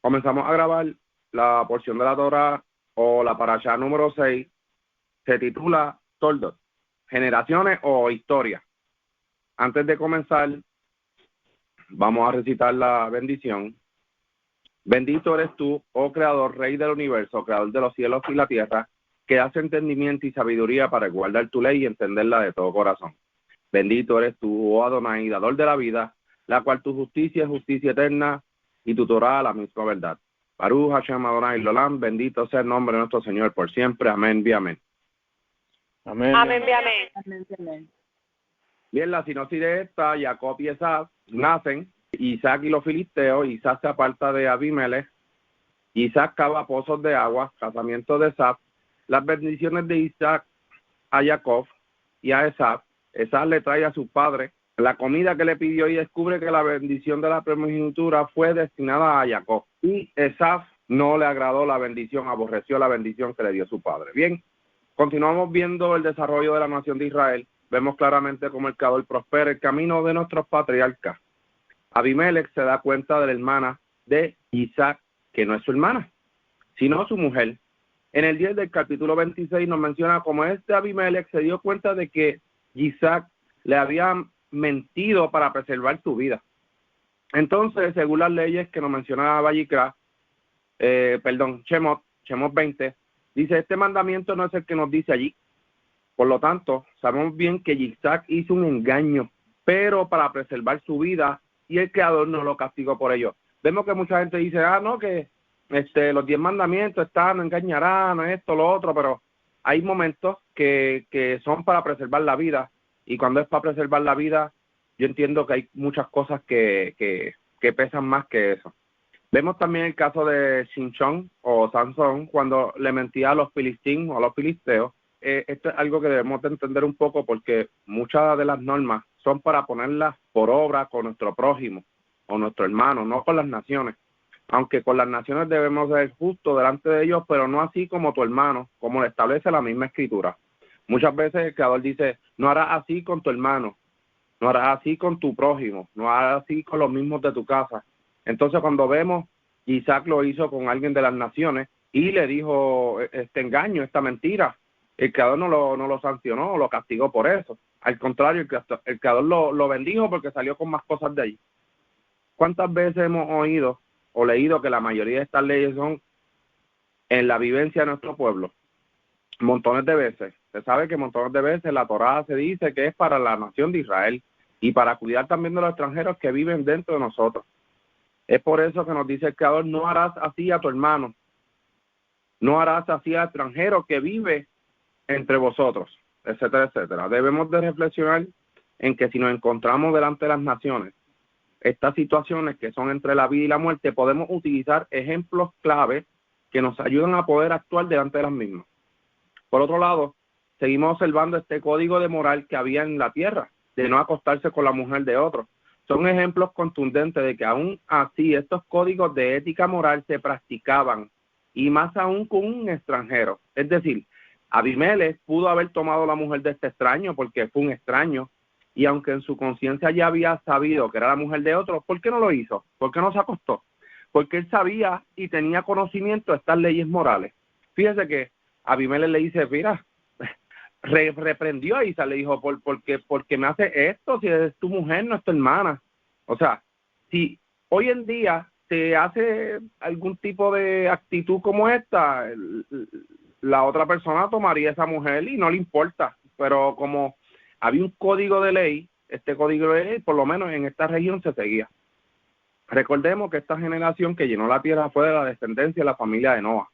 Comenzamos a grabar la porción de la Torá o la parashá número 6, se titula Toldot, generaciones o historia. Antes de comenzar, vamos a recitar la bendición. Bendito eres tú, oh Creador, Rey del universo, Creador de los cielos y la tierra, que das entendimiento y sabiduría para guardar tu ley y entenderla de todo corazón. Bendito eres tú, oh Adonai, dador de la vida, la cual tu justicia es justicia eterna y tu Torah la misma verdad. Baruch Hashem Adonai Lolam, bendito sea el nombre de nuestro Señor por siempre. Amén, bien, amén. Amén. Amén, amén. Amén, amén. Bien, la sinopsis de esta, Jacob y Esaf nacen, Isaac y los filisteos, Isaac se aparta de Abimelech, Isaac cava pozos de agua, casamiento de Esaf, las bendiciones de Isaac a Jacob y a Esaf. Esaf le trae a su padre la comida que le pidió y descubre que la bendición de la primogenitura fue destinada a Jacob. Y Esaf no le agradó la bendición, aborreció la bendición que le dio su padre. Bien, continuamos viendo el desarrollo de la nación de Israel. Vemos claramente cómo el Creador prospera el camino de nuestros patriarcas. Abimelech se da cuenta de la hermana de Isaac, que no es su hermana, sino su mujer. En el 10 del capítulo 26 nos menciona cómo Abimelech se dio cuenta de que Isaac le había mentido para preservar su vida. Entonces, según las leyes que nos mencionaba Vayikra, Shemot 20, dice, este mandamiento no es el que nos dice allí. Por lo tanto, sabemos bien que Isaac hizo un engaño, pero para preservar su vida, y el Creador no lo castigó por ello. Vemos que mucha gente dice, no, que los 10 mandamientos están, no engañarán, esto, lo otro, pero hay momentos que son para preservar la vida, y cuando es para preservar la vida, yo entiendo que hay muchas cosas que pesan más que eso. Vemos también el caso de Shinshón o Sansón, cuando le mentía a los filisteos o a los filisteos. Esto es algo que debemos de entender un poco porque muchas de las normas son para ponerlas por obra con nuestro prójimo o nuestro hermano, no con las naciones. Aunque con las naciones debemos ser justos delante de ellos, pero no así como tu hermano, como lo establece la misma escritura. Muchas veces el Creador dice, no harás así con tu hermano, no harás así con tu prójimo, no harás así con los mismos de tu casa. Entonces cuando vemos, Isaac lo hizo con alguien de las naciones y le dijo este engaño, esta mentira. El Creador no lo sancionó, lo castigó por eso. Al contrario, el Creador lo bendijo porque salió con más cosas de allí. ¿Cuántas veces hemos oído o leído que la mayoría de estas leyes son en la vivencia de nuestro pueblo? Montones de veces. Se sabe que montones de veces la Torá se dice que es para la nación de Israel y para cuidar también de los extranjeros que viven dentro de nosotros. Es por eso que nos dice el Creador, no harás así a tu hermano, no harás así al extranjero que vive entre vosotros, etcétera, etcétera. Debemos de reflexionar en que si nos encontramos delante de las naciones, estas situaciones que son entre la vida y la muerte, podemos utilizar ejemplos clave que nos ayudan a poder actuar delante de las mismas. Por otro lado, seguimos observando este código de moral que había en la tierra, de no acostarse con la mujer de otro. Son ejemplos contundentes de que aún así estos códigos de ética moral se practicaban, y más aún con un extranjero. Es decir, Abimelech pudo haber tomado la mujer de este extraño porque fue un extraño, y aunque en su conciencia ya había sabido que era la mujer de otro, ¿por qué no lo hizo? ¿Por qué no se acostó? Porque él sabía y tenía conocimiento de estas leyes morales. Fíjese que Abimelech le dice, mira, reprendió a Isaac, le dijo, porque me hace esto, si es tu mujer, no es tu hermana. O sea, si hoy en día se hace algún tipo de actitud como esta, la otra persona tomaría a esa mujer y no le importa, pero como había un código de ley, este código de ley, por lo menos en esta región se seguía. Recordemos que esta generación que llenó la tierra fue de la descendencia de la familia de Noah.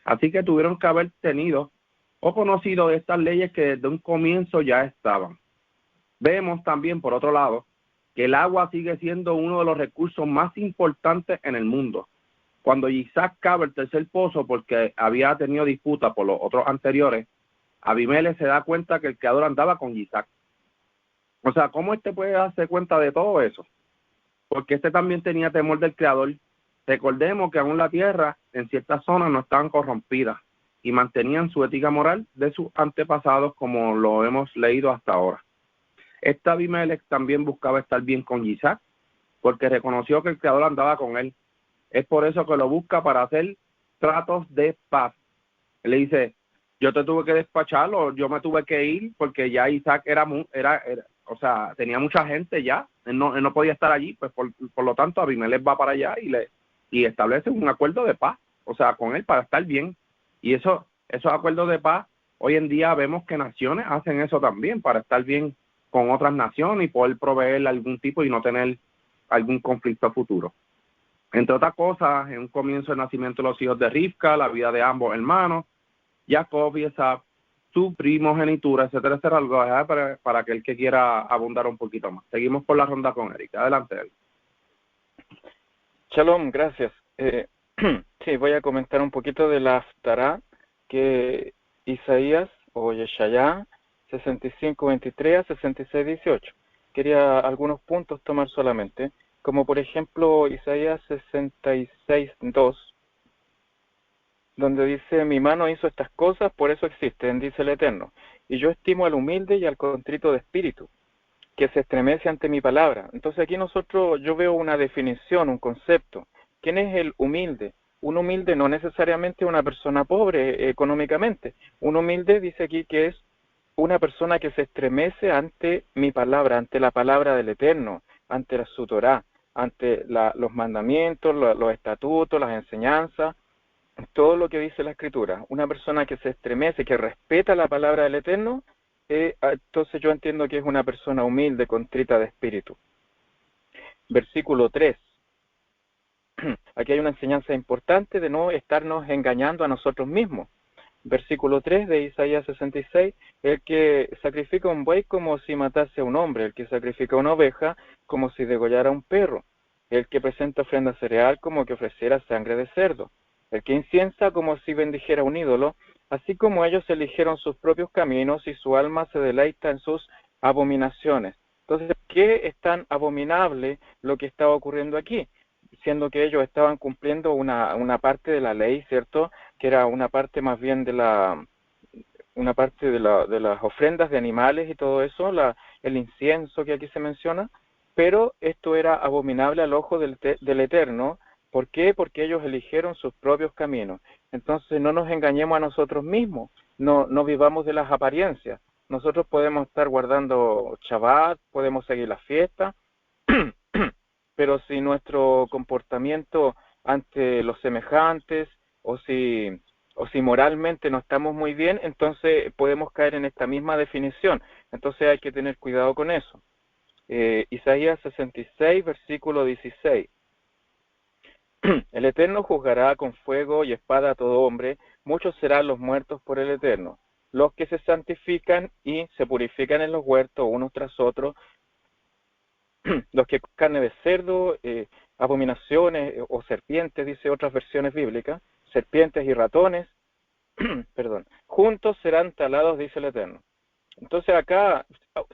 Así que tuvieron que haber tenido o conocido de estas leyes que desde un comienzo ya estaban. Vemos también, por otro lado, que el agua sigue siendo uno de los recursos más importantes en el mundo. Cuando Isaac cava el tercer pozo porque había tenido disputa por los otros anteriores, Abimelech se da cuenta que el Creador andaba con Isaac. O sea, ¿cómo puede darse cuenta de todo eso? Porque también tenía temor del Creador. Recordemos que aún la tierra en ciertas zonas no estaban corrompidas y mantenían su ética moral de sus antepasados como lo hemos leído hasta ahora. Abimelech también buscaba estar bien con Isaac porque reconoció que el Creador andaba con él. Es por eso que lo busca, para hacer tratos de paz. Él le dice, yo te tuve que despachar, o yo me tuve que ir, porque ya Isaac o sea, tenía mucha gente ya, él no podía estar allí, pues por lo tanto Abimelech va para allá y establece un acuerdo de paz, o sea, con él para estar bien. Y esos acuerdos de paz, hoy en día vemos que naciones hacen eso también, para estar bien con otras naciones y poder proveer algún tipo y no tener algún conflicto futuro. Entre otras cosas, en un comienzo el nacimiento de los hijos de Rivka, la vida de ambos hermanos, Jacob y Esab, su primogenitura, etcétera, etcétera, algo para aquel que quiera abundar un poquito más. Seguimos por la ronda con Eric. Adelante, Eric. Shalom, gracias. Sí, voy a comentar un poquito de la Haftará que Isaías o Yeshayá 65:23 a 66:18. Quería algunos puntos tomar solamente, como por ejemplo Isaías 66:2, donde dice, mi mano hizo estas cosas, por eso existen, dice el Eterno, y yo estimo al humilde y al contrito de espíritu, que se estremece ante mi palabra. Entonces aquí yo veo una definición, un concepto. ¿Quién es el humilde? Un humilde no necesariamente una persona pobre económicamente. Un humilde dice aquí que es una persona que se estremece ante mi palabra, ante la palabra del Eterno, ante su Torá, ante los mandamientos, los estatutos, las enseñanzas, todo lo que dice la Escritura. Una persona que se estremece, que respeta la palabra del Eterno, entonces yo entiendo que es una persona humilde, contrita de espíritu. Versículo 3. Aquí hay una enseñanza importante de no estarnos engañando a nosotros mismos. Versículo 3 de Isaías 66, el que sacrifica un buey como si matase a un hombre, el que sacrifica una oveja como si degollara a un perro, el que presenta ofrenda cereal como que ofreciera sangre de cerdo, el que inciensa como si bendijera un ídolo, así como ellos eligieron sus propios caminos y su alma se deleita en sus abominaciones. Entonces, ¿qué es tan abominable lo que estaba ocurriendo aquí? Siendo que ellos estaban cumpliendo una parte de la ley, ¿cierto?, que era una parte más bien de las ofrendas de animales y todo eso, el incienso que aquí se menciona, pero esto era abominable al ojo del Eterno. ¿Por qué? Porque ellos eligieron sus propios caminos. Entonces no nos engañemos a nosotros mismos, no vivamos de las apariencias. Nosotros podemos estar guardando Shabbat, podemos seguir las fiestas, pero si nuestro comportamiento ante los semejantes o si moralmente no estamos muy bien, entonces podemos caer en esta misma definición. Entonces hay que tener cuidado con eso. Isaías 66, versículo 16. El Eterno juzgará con fuego y espada a todo hombre, muchos serán los muertos por el Eterno. Los que se santifican y se purifican en los huertos unos tras otros, los que carne de cerdo, abominaciones o serpientes, dice otras versiones bíblicas, serpientes y ratones, perdón, juntos serán talados, dice el Eterno. Entonces acá,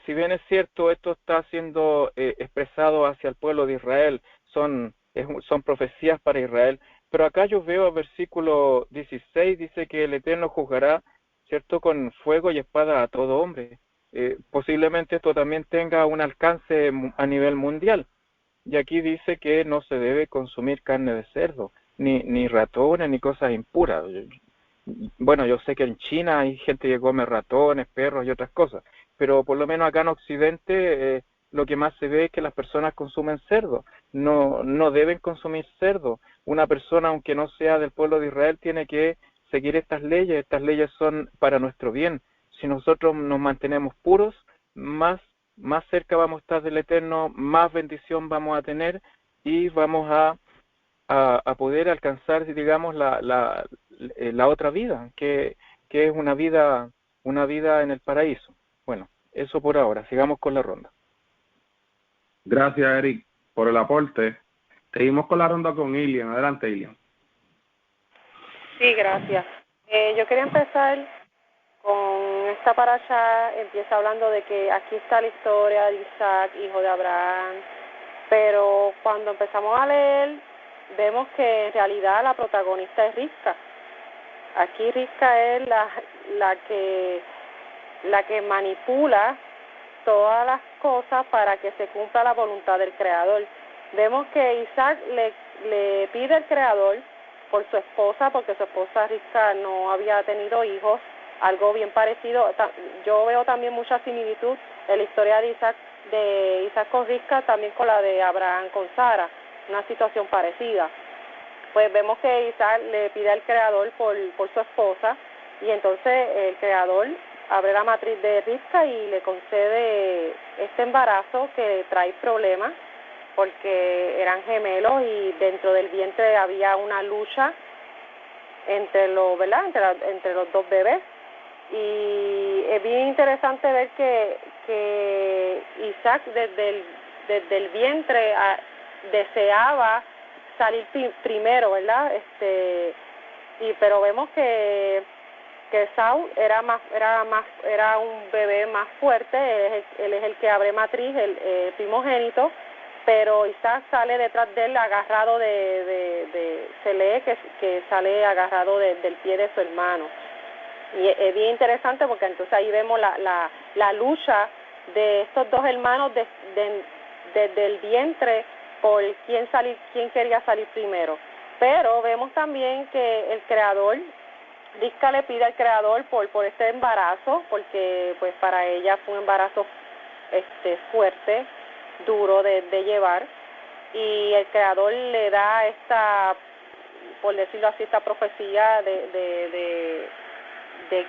si bien es cierto, esto está siendo expresado hacia el pueblo de Israel, son profecías para Israel, pero acá yo veo el versículo 16, dice que el Eterno juzgará, ¿cierto?, con fuego y espada a todo hombre. Posiblemente esto también tenga un alcance a nivel mundial. Y aquí dice que no se debe consumir carne de cerdo, ni ratones, ni cosas impuras. Bueno, yo sé que en China hay gente que come ratones, perros y otras cosas, pero por lo menos acá en Occidente lo que más se ve es que las personas consumen cerdo. No deben consumir cerdo. Una persona, aunque no sea del pueblo de Israel, tiene que seguir estas leyes. Estas leyes son para nuestro bien. Si nosotros nos mantenemos puros, más cerca vamos a estar del Eterno, más bendición vamos a tener y vamos a poder alcanzar, digamos, la otra vida, que es una vida en el paraíso. Bueno, eso por ahora. Sigamos con la ronda. Gracias, Eric, por el aporte. Seguimos con la ronda con Ilian. Adelante, Ilian. Sí, gracias. Yo quería empezar con esta parasha. Empieza hablando de que aquí está la historia de Isaac, hijo de Abraham, pero cuando empezamos a leer, vemos que en realidad la protagonista es Rivka. Aquí Rivka es la que manipula todas las cosas para que se cumpla la voluntad del Creador. Vemos que Isaac le pide al Creador por su esposa, porque su esposa Rivka no había tenido hijos, algo bien parecido. Yo veo también mucha similitud en la historia de Isaac con Rivka, también con la de Abraham con Sara, una situación parecida. Pues vemos que Isaac le pide al Creador por su esposa, y entonces el Creador abre la matriz de Rivka y le concede este embarazo que trae problemas, porque eran gemelos y dentro del vientre había una lucha entre los, ¿verdad? Entre los dos bebés. Y es bien interesante ver que Isaac desde el vientre deseaba salir primero, ¿verdad? Pero vemos que Esaú era un bebé más fuerte. Él es el que abre matriz, el primogénito, pero Isaac sale detrás de él agarrado se lee que sale agarrado del pie de su hermano. Y es bien interesante porque entonces ahí vemos la lucha de estos dos hermanos desde el vientre por quién quería salir primero. Pero vemos también que el Creador, Rivka le pide al Creador por este embarazo, porque pues para ella fue un embarazo fuerte, duro de llevar, y el Creador le da esta, por decirlo así, esta profecía de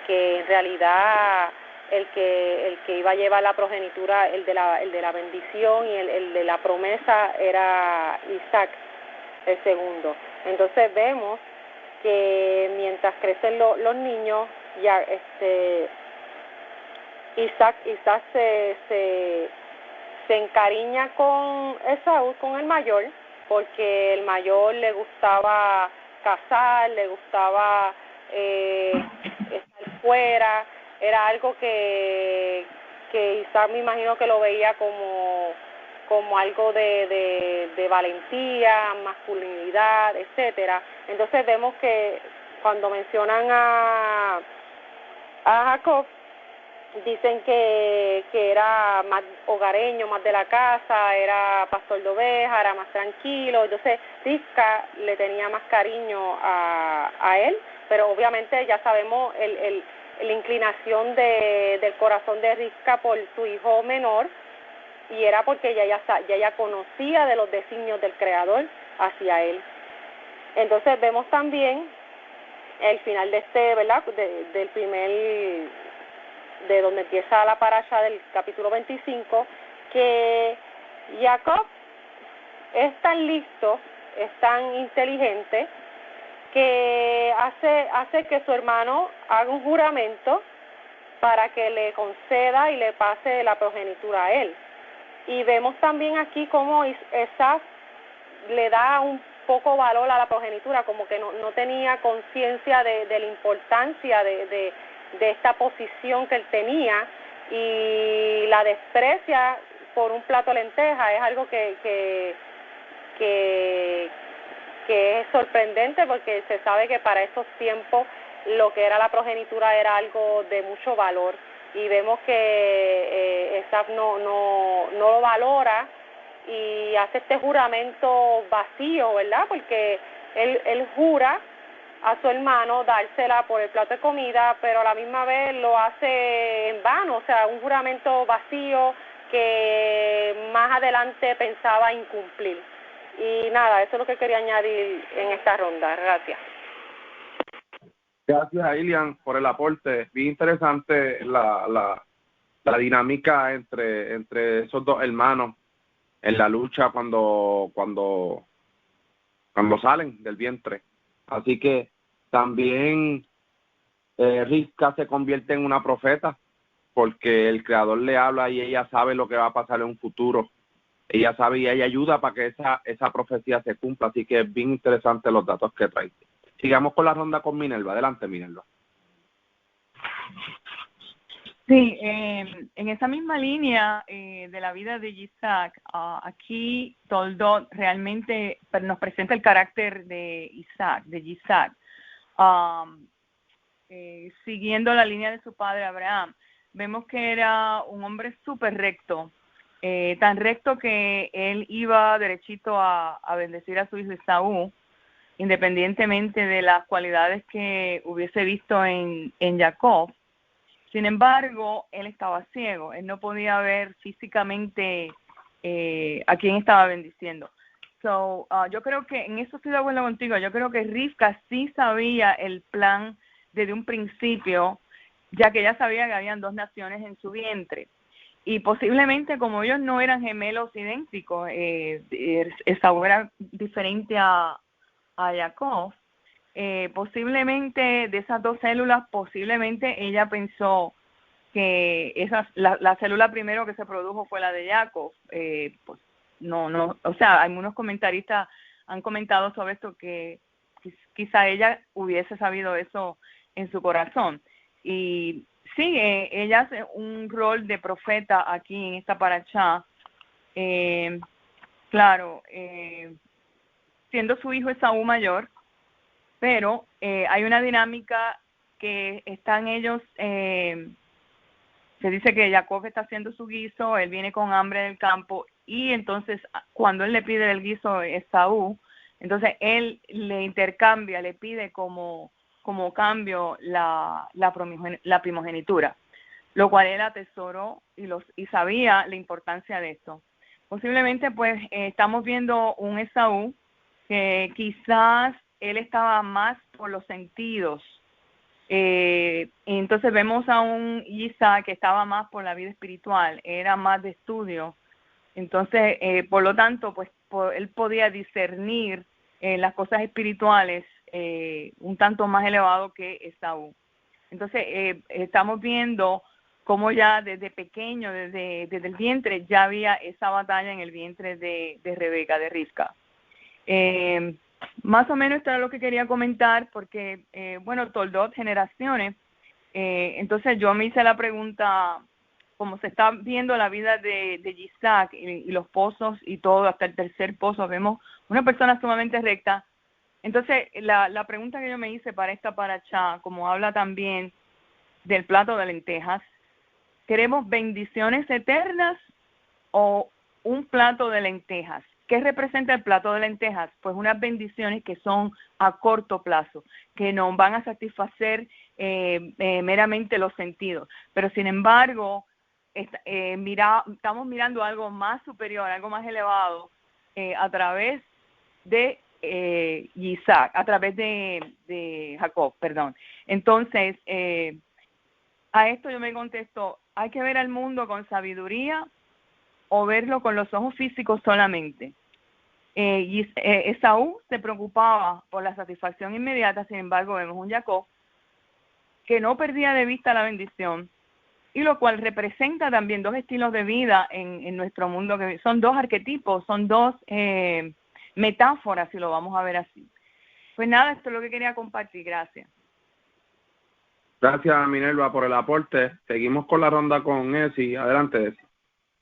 que en realidad el que iba a llevar la progenitura, el de la bendición y el de la promesa era Isaac, el segundo. Entonces vemos que mientras crecen los niños, ya Isaac se encariña con Esaú, con el mayor, porque el mayor le gustaba cazar, le gustaba estar fuera. Era algo que Isaac, me imagino que lo veía como algo de valentía, masculinidad, etcétera. Entonces vemos que cuando mencionan a Jacob, dicen que era más hogareño, más de la casa, era pastor de ovejas, era más tranquilo. Entonces Rivka le tenía más cariño a él, pero obviamente ya sabemos la inclinación del corazón de Rivka por su hijo menor, y era porque ella conocía de los designios del Creador hacia él. Entonces vemos también el final de ¿verdad? Del primer, de donde empieza la parasha del capítulo 25, que Jacob es tan listo, es tan inteligente, que hace que su hermano haga un juramento para que le conceda y le pase la progenitura a él. Y vemos también aquí cómo Esaú le da un poco valor a la progenitura, como que no tenía conciencia de la importancia de esta posición que él tenía, y la desprecia por un plato de lentejas. Es algo que es sorprendente, porque se sabe que para esos tiempos lo que era la progenitura era algo de mucho valor, y vemos que Esaú no lo valora y hace este juramento vacío, ¿verdad? Porque él jura a su hermano dársela por el plato de comida, pero a la misma vez lo hace en vano, o sea, un juramento vacío que más adelante pensaba incumplir. Y nada, eso es lo que quería añadir en esta ronda. Gracias. Gracias a Ilian por el aporte. Bien interesante la dinámica entre esos dos hermanos en la lucha cuando salen del vientre. Así que también Rivka se convierte en una profeta, porque el Creador le habla y ella sabe lo que va a pasar en un futuro. Ella sabe y ella ayuda para que esa profecía se cumpla. Así que es bien interesante los datos que trae. Sigamos con la ronda con Minerva. Adelante, Minerva. Sí, en esa misma línea de la vida de Isaac, aquí Toldot realmente nos presenta el carácter de Isaac. Siguiendo la línea de su padre Abraham, vemos que era un hombre súper recto, tan recto que él iba derechito a bendecir a su hijo Esaú, independientemente de las cualidades que hubiese visto en Jacob. Sin embargo, él estaba ciego, él no podía ver físicamente a quién estaba bendiciendo. Yo creo que en eso estoy de acuerdo contigo. Yo creo que Rivka sí sabía el plan desde un principio, ya que ella sabía que habían dos naciones en su vientre. Y posiblemente, como ellos no eran gemelos idénticos, Esaú era diferente a Jacob, posiblemente de esas dos células, posiblemente ella pensó que la célula primero que se produjo fue la de Jacob. Pues no, o sea, algunos comentaristas han comentado sobre esto, que quizá ella hubiese sabido eso en su corazón. Y sí, ella hace un rol de profeta aquí en esta parashá. Claro, siendo su hijo Esaú mayor, pero hay una dinámica que están ellos, se dice que Jacob está haciendo su guiso, él viene con hambre del campo, y entonces cuando él le pide el guiso a Esaú, entonces él le intercambia, le pide como cambio la primogenitura, lo cual él atesoró y sabía la importancia de esto. Posiblemente pues estamos viendo un Esaú que quizás él estaba más por los sentidos. Entonces vemos a un Isaac que estaba más por la vida espiritual, era más de estudio. Entonces, por lo tanto, pues él podía discernir las cosas espirituales un tanto más elevado que Esaú. Entonces, estamos viendo cómo ya desde pequeño, desde el vientre, ya había esa batalla en el vientre de Rebeca, de Rivka. Más o menos esto era lo que quería comentar, porque, Toldot, generaciones, entonces yo me hice la pregunta, como se está viendo la vida de Isaac y los pozos y todo, hasta el tercer pozo, vemos una persona sumamente recta. Entonces, la pregunta que yo me hice para esta parashá, como habla también del plato de lentejas, ¿queremos bendiciones eternas o un plato de lentejas? ¿Qué representa el plato de lentejas? Pues unas bendiciones que son a corto plazo, que no van a satisfacer meramente los sentidos. Pero sin embargo, estamos mirando algo más superior, algo más elevado, a través de Isaac, a través de Jacob, perdón. Entonces, a esto yo me contesto, ¿hay que ver al mundo con sabiduría o verlo con los ojos físicos solamente? Esaú se preocupaba por la satisfacción inmediata, sin embargo vemos un Jacob que no perdía de vista la bendición, y lo cual representa también dos estilos de vida en nuestro mundo, que son dos arquetipos, son dos metáforas, si lo vamos a ver así. Pues nada, esto es lo que quería compartir. Gracias. Gracias, Minerva, por el aporte. Seguimos con la ronda con Esi. Adelante, Esi.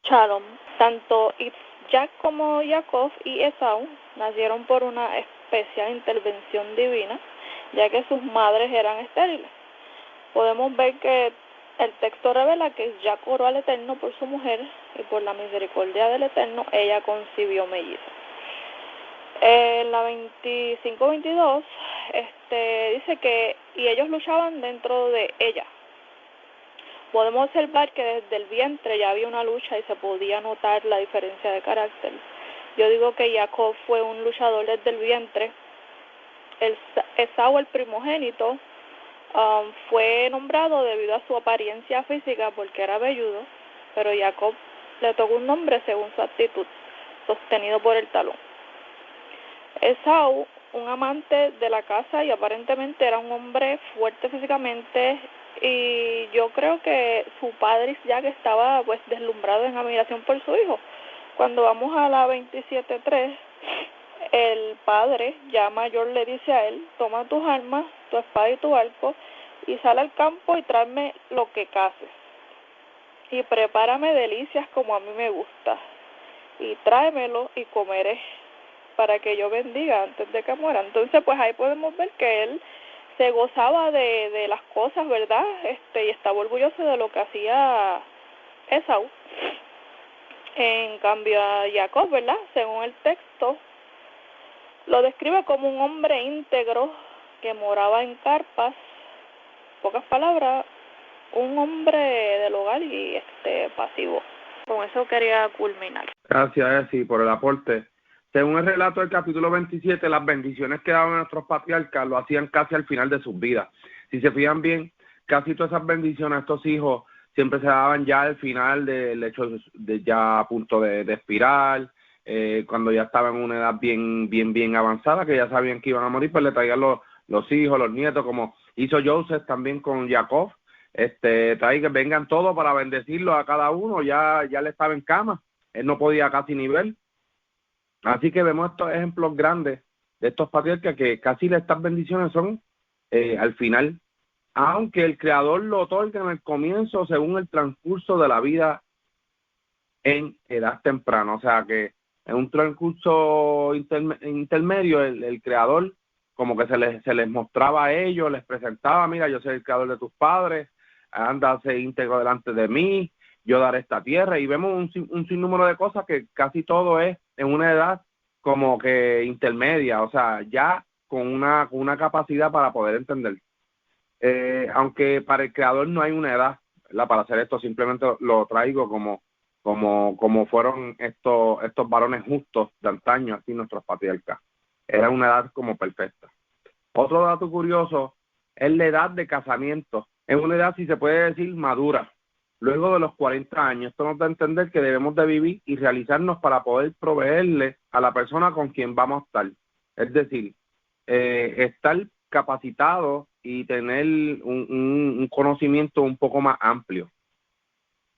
Shalom. Tanto Isaac como Jacob y Esaú nacieron por una especial intervención divina, ya que sus madres eran estériles. Podemos ver que el texto revela que Jacob oró al Eterno por su mujer, y por la misericordia del Eterno ella concibió mellizos. En la 25-22 dice que y ellos luchaban dentro de ella. Podemos observar que desde el vientre ya había una lucha y se podía notar la diferencia de carácter. Yo digo que Jacob fue un luchador desde el vientre. Esaú, el primogénito, fue nombrado debido a su apariencia física porque era velludo, pero Jacob le tocó un nombre según su actitud, sostenido por el talón. Esaú, un amante de la casa, y aparentemente era un hombre fuerte físicamente, y yo creo que su padre ya que estaba pues deslumbrado en admiración por su hijo. Cuando vamos a la 27:3, el padre ya mayor le dice a él: toma tus armas, tu espada y tu arco, y sal al campo y tráeme lo que caces, y prepárame delicias como a mí me gusta, y tráemelo y comeré, para que yo bendiga antes de que muera. Entonces pues ahí podemos ver que él se gozaba de las cosas, ¿verdad? Y estaba orgulloso de lo que hacía Esaú. En cambio a Jacob, ¿verdad? Según el texto, lo describe como un hombre íntegro que moraba en carpas. Pocas palabras, un hombre del hogar y pasivo. Con eso quería culminar. Gracias, Esi, por el aporte. Según el relato del capítulo 27, las bendiciones que daban nuestros patriarcas lo hacían casi al final de sus vidas. Si se fijan bien, casi todas esas bendiciones a estos hijos siempre se daban ya al final del hecho de ya a punto de expirar, cuando ya estaban en una edad bien avanzada, que ya sabían que iban a morir, pues le traían los hijos, los nietos, como hizo Joseph también con Jacob. Traigan, vengan todos para bendecirlo a cada uno, ya le estaba en cama, él no podía casi ni ver. Así que vemos estos ejemplos grandes de estos patriarcas que casi estas bendiciones son al final, aunque el Creador lo otorga en el comienzo según el transcurso de la vida en edad temprana. O sea que en un transcurso intermedio el Creador como que se les mostraba a ellos, les presentaba, mira, yo soy el Creador de tus padres, anda, sé íntegro delante de mí, yo daré esta tierra, y vemos un sinnúmero de cosas que casi todo es en una edad como que intermedia, o sea, ya con una capacidad para poder entender. Aunque para el Creador no hay una edad, ¿verdad? Para hacer esto, simplemente lo traigo como fueron estos varones justos de antaño, así nuestros patriarcas. Era una edad como perfecta. Otro dato curioso es la edad de casamiento. Es una edad, si se puede decir, madura. Luego de los 40 años, esto nos da a entender que debemos de vivir y realizarnos para poder proveerle a la persona con quien vamos a estar. Es decir, estar capacitado y tener un conocimiento un poco más amplio.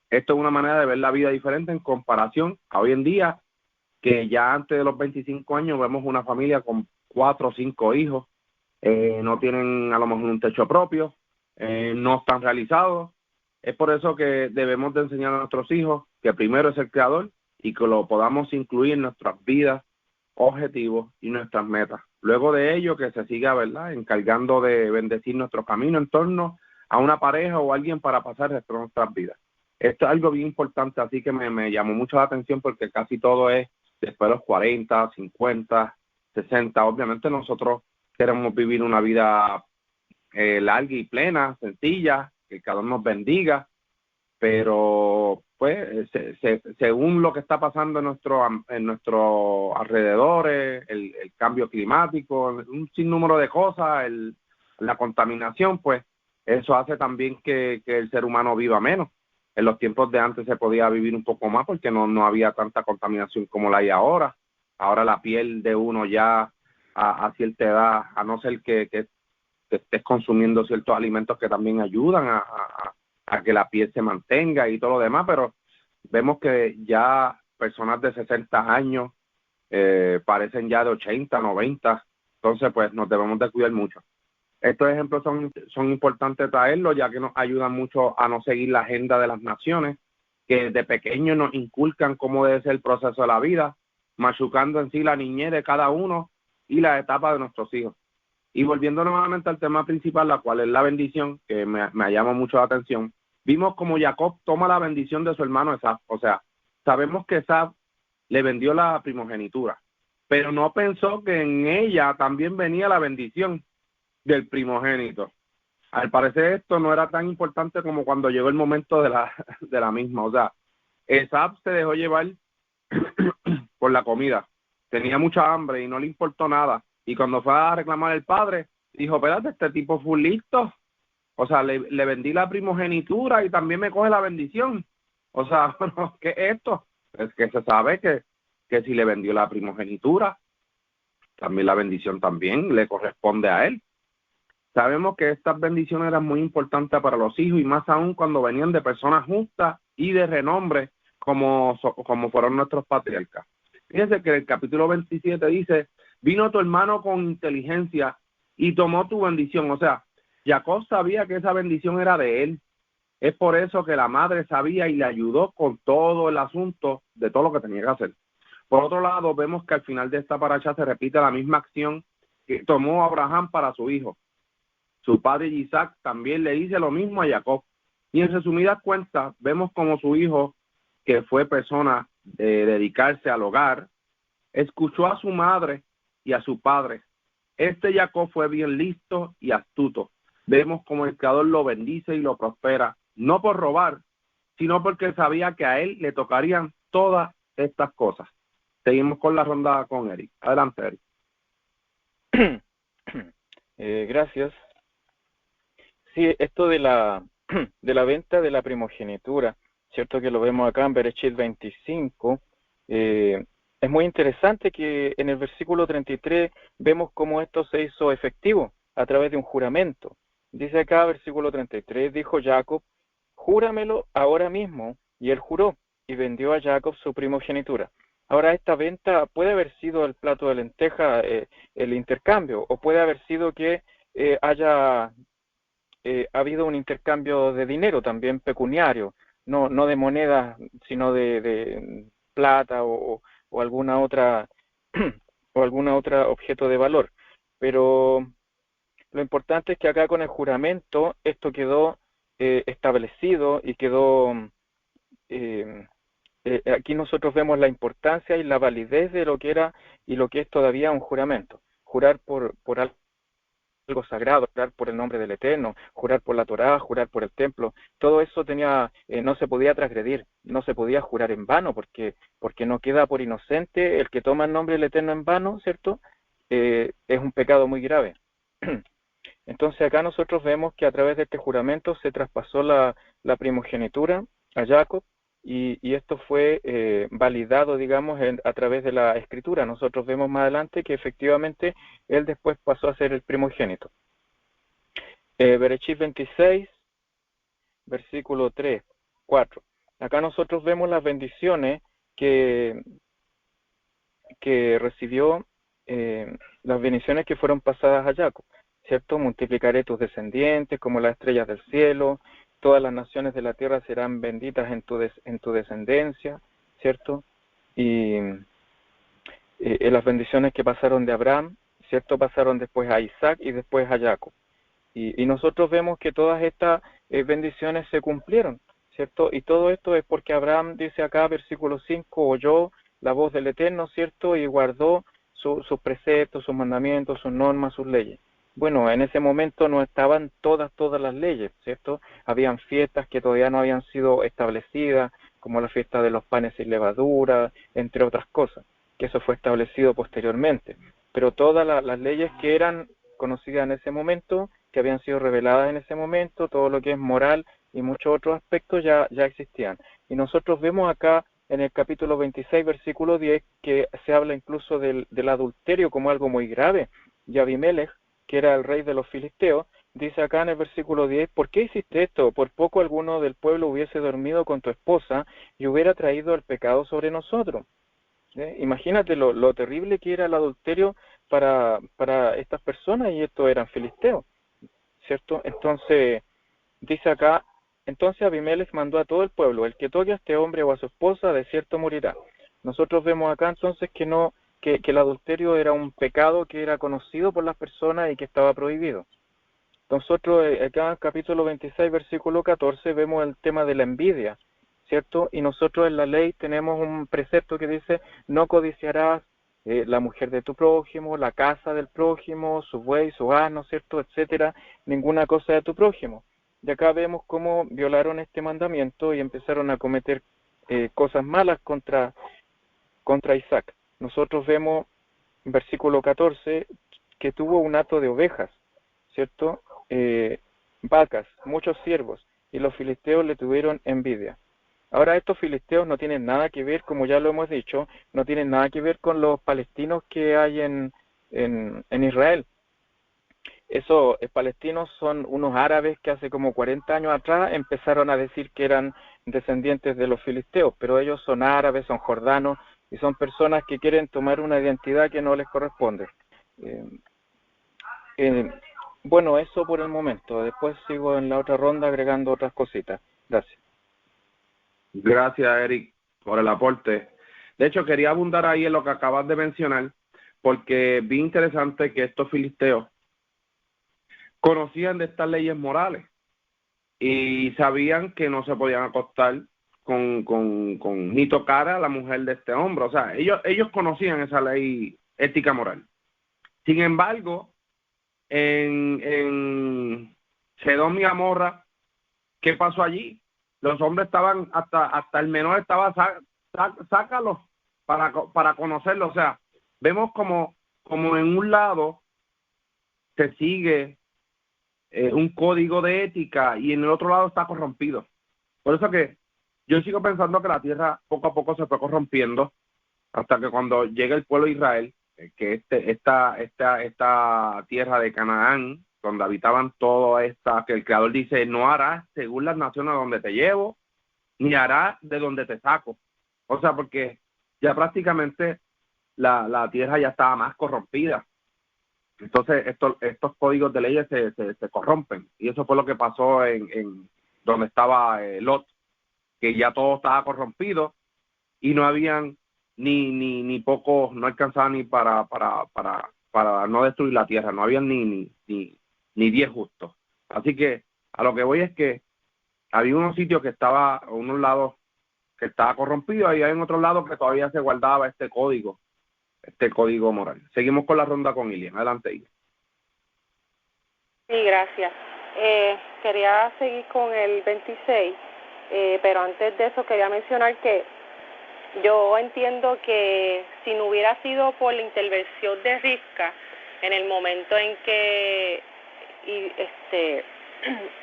Esto es una manera de ver la vida diferente en comparación a hoy en día, que ya antes de los 25 años vemos una familia con 4 o 5 hijos, no tienen a lo mejor un techo propio, no están realizados. Es por eso que debemos de enseñar a nuestros hijos que primero es el Creador y que lo podamos incluir en nuestras vidas, objetivos y nuestras metas. Luego de ello, que se siga, ¿verdad?, encargando de bendecir nuestro camino en torno a una pareja o alguien para pasar el resto de nuestras vidas. Esto es algo bien importante, así que me llamó mucho la atención porque casi todo es después de los 40, 50, 60. Obviamente nosotros queremos vivir una vida larga y plena, sencilla, que cada uno nos bendiga, pero pues según lo que está pasando en nuestros alrededores, el cambio climático, un sinnúmero de cosas, la contaminación, pues eso hace también que el ser humano viva menos. En los tiempos de antes se podía vivir un poco más porque no había tanta contaminación como la hay ahora. Ahora la piel de uno ya a cierta edad, a no ser que estés consumiendo ciertos alimentos que también ayudan a que la piel se mantenga y todo lo demás, pero vemos que ya personas de 60 años parecen ya de 80, 90, entonces pues nos debemos de cuidar mucho. Estos ejemplos son importantes traerlos, ya que nos ayudan mucho a no seguir la agenda de las naciones, que desde pequeños nos inculcan cómo debe ser el proceso de la vida, machucando en sí la niñez de cada uno y la etapa de nuestros hijos. Y volviendo nuevamente al tema principal, la cual es la bendición, que me llama mucho la atención, vimos como Jacob toma la bendición de su hermano Esaf. O sea, sabemos que Esaf le vendió la primogenitura, pero no pensó que en ella también venía la bendición del primogénito. Al parecer esto no era tan importante como cuando llegó el momento de la misma. O sea, Esaf se dejó llevar por la comida, tenía mucha hambre y no le importó nada. Y cuando fue a reclamar el padre, dijo, espérate, este tipo fue listo. O sea, le vendí la primogenitura y también me coge la bendición. O sea, ¿qué es esto? Es que se sabe que si le vendió la primogenitura, también la bendición también le corresponde a él. Sabemos que estas bendiciones eran muy importantes para los hijos y más aún cuando venían de personas justas y de renombre como fueron nuestros patriarcas. Fíjense que el capítulo 27 dice, vino tu hermano con inteligencia y tomó tu bendición. O sea, Jacob sabía que esa bendición era de él. Es por eso que la madre sabía y le ayudó con todo el asunto de todo lo que tenía que hacer. Por otro lado, vemos que al final de esta paracha se repite la misma acción que tomó Abraham para su hijo. Su padre Isaac también le dice lo mismo a Jacob. Y en resumidas cuentas, vemos como su hijo, que fue persona dedicarse al hogar, escuchó a su madre y a su padre. Jacob fue bien listo y astuto. Vemos como el Creador lo bendice y lo prospera, no por robar, sino porque sabía que a él le tocarían todas estas cosas. Seguimos con la ronda con Eric. Adelante, Eric. Gracias. Sí, esto de la venta de la primogenitura, cierto que lo vemos acá en Bereshit 25, es muy interesante que en el versículo 33 vemos cómo esto se hizo efectivo a través de un juramento. Dice acá, versículo 33, dijo Jacob, júramelo ahora mismo, y él juró, y vendió a Jacob su primogenitura. Ahora, esta venta puede haber sido el plato de lenteja, el intercambio, o puede haber sido que haya habido un intercambio de dinero también pecuniario, no de monedas, sino de plata o alguna otra o alguna otra objeto de valor. Pero lo importante es que acá con el juramento esto quedó establecido y quedó aquí nosotros vemos la importancia y la validez de lo que era y lo que es todavía un juramento. Jurar por algo sagrado, jurar por el nombre del Eterno, jurar por la Torá, jurar por el templo, todo eso tenía, no se podía transgredir, no se podía jurar en vano, porque no queda por inocente el que toma el nombre del Eterno en vano, ¿cierto? Es un pecado muy grave. Entonces acá nosotros vemos que a través de este juramento se traspasó la primogenitura a Jacob, y esto fue validado, digamos, a través de la escritura. Nosotros vemos más adelante que efectivamente él después pasó a ser el primogénito. Bereshit 26, versículo 3, 4. Acá nosotros vemos las bendiciones que recibió, las bendiciones que fueron pasadas a Jacob, ¿cierto? Multiplicaré tus descendientes como las estrellas del cielo, todas las naciones de la tierra serán benditas en tu descendencia, ¿cierto? Y las bendiciones que pasaron de Abraham, ¿cierto? Pasaron después a Isaac y después a Jacob. Y nosotros vemos que todas estas bendiciones se cumplieron, ¿cierto? Y todo esto es porque Abraham, dice acá, versículo 5, oyó la voz del Eterno, ¿cierto? Y guardó sus preceptos, sus mandamientos, sus normas, sus leyes. Bueno, en ese momento no estaban todas las leyes, ¿cierto? Habían fiestas que todavía no habían sido establecidas, como la fiesta de los panes sin levadura, entre otras cosas, que eso fue establecido posteriormente. Pero todas las leyes que eran conocidas en ese momento, que habían sido reveladas en ese momento, todo lo que es moral y muchos otros aspectos ya existían. Y nosotros vemos acá en el capítulo 26, versículo 10, que se habla incluso del adulterio como algo muy grave. Y Abimelech, que era el rey de los filisteos, dice acá en el versículo 10, ¿por qué hiciste esto? Por poco alguno del pueblo hubiese dormido con tu esposa y hubiera traído el pecado sobre nosotros. Imagínate lo terrible que era el adulterio para estas personas, y estos eran filisteos, ¿cierto? Entonces, dice acá, entonces Abimelech mandó a todo el pueblo, el que toque a este hombre o a su esposa, de cierto morirá. Nosotros vemos acá entonces que el adulterio era un pecado que era conocido por las personas y que estaba prohibido. Nosotros acá en el capítulo 26, versículo 14, vemos el tema de la envidia, ¿cierto? Y nosotros en la ley tenemos un precepto que dice, no codiciarás la mujer de tu prójimo, la casa del prójimo, su buey, su asno, ¿cierto? Etcétera, ninguna cosa de tu prójimo. Y acá vemos cómo violaron este mandamiento y empezaron a cometer cosas malas contra Isaac. Nosotros vemos, versículo 14, que tuvo un hato de ovejas, ¿cierto? Vacas, muchos siervos, y los filisteos le tuvieron envidia. Ahora, estos filisteos no tienen nada que ver, como ya lo hemos dicho, no tienen nada que ver con los palestinos que hay en Israel. Esos palestinos son unos árabes que hace como 40 años atrás empezaron a decir que eran descendientes de los filisteos, pero ellos son árabes, son jordanos, y son personas que quieren tomar una identidad que no les corresponde. Bueno, eso por el momento. Después sigo en la otra ronda agregando otras cositas. Gracias. Gracias, Eric, por el aporte. De hecho, quería abundar ahí en lo que acabas de mencionar, porque vi interesante que estos filisteos conocían de estas leyes morales y sabían que no se podían acostar ni tocar a la mujer de este hombre. O sea, ellos conocían esa ley ética moral. Sin embargo, en Sedón y Gomorra, ¿qué pasó allí? Los hombres estaban, hasta el menor estaba, sácalo para conocerlo. O sea, vemos como en un lado se sigue un código de ética y en el otro lado está corrompido. Por eso que yo sigo pensando que la tierra poco a poco se fue corrompiendo hasta que cuando llega el pueblo de Israel, que esta tierra de Canaán, donde habitaban todas estas, que el Creador dice, no harás según las naciones a donde te llevo, ni harás de donde te saco. O sea, porque ya prácticamente la tierra ya estaba más corrompida. Entonces estos códigos de leyes se corrompen. Y eso fue lo que pasó en donde estaba Lot, que ya todo estaba corrompido y no habían ni pocos, no alcanzaban ni para no destruir la tierra, no habían ni 10 justos. Así que a lo que voy es que había unos sitios que estaba, unos lados que estaba corrompido y hay en otros lados que todavía se guardaba este código moral. Seguimos con la ronda con Ilian. Adelante, Ilian. Sí, gracias. Quería seguir con el 26, pero antes de eso quería mencionar que yo entiendo que si no hubiera sido por la intervención de Rivka en el momento en que